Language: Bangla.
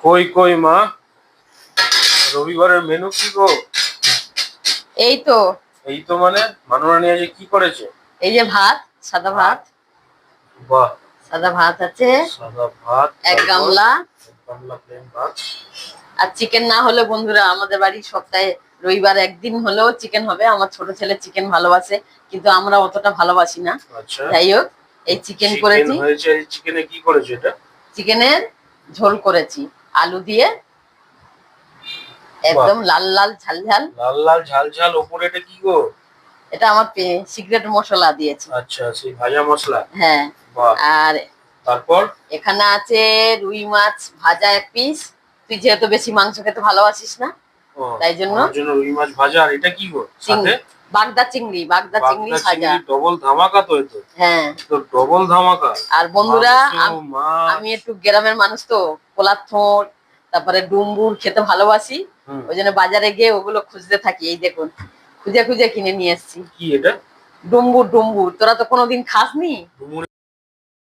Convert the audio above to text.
কই কই মা, রবিবারের মেনু কি গো? এই তো। এই তো মানে মানুরানী আজ কি করেছে? এই যে ভাত, সাদা ভাত। বাহ, সাদা ভাত আছে, সাদা ভাত, এক তারপর গামলা। এক গামলা প্লেন ভাত। আর চিকেন না হলে বন্ধুরা আমাদের বাড়ি সপ্তাহে রবিবার একদিন হলেও চিকেন হবে। আমার ছোট ছেলে চিকেন ভালোবাসে, কিন্তু আমরা অতটা ভালোবাসি না। আচ্ছা, যাই হোক, এই চিকেন চিকেন করেছি। হয়েছে। এই চিকেনে কি করেছে এটা? চিকেনের ঝোল করেছি আলু দিয়ে, বাহ, একদম লাল লাল ঝাল ঝাল। লাল লাল ঝাল ঝাল। ওপরে এটা কি গো? এটা আমার সিক্রেট মশলা দিয়েছি। আচ্ছা, সেই ভাজা মশলা। হ্যাঁ। বাহ, আর তারপর? এখানে আছে রুই মাছ ভাজা এক পিস। তুই যেহেতু বেশি মাংস খেতে ভালোবাসিস না, ও, তাই জন্য আমার জন্য রুই মাছ ভাজা। আর এটা কি গো সাথে? বাগদা চিংড়ি বাগদা ভাজা। চিংড়ি। ডবল ধামাকা তো এতো। হ্যাঁ। তো ডবল ধামাকা। আর বন্ধুরা, মাংস, মাছ। আমি একটু গ্রামের মানুষ তো, কলার থোড়, তারপরে ডুমবুর খেতে ভালোবাসি। ওই জন্য বাজারে গিয়ে ওগুলো খুঁজতে থাকি। এই দেখুন, খুঁজে খুঁজে কিনে নিয়ে এসেছি। কি এটা? ডুমবুর। তোরা তো কোনোদিন খাসনি। ডুমুর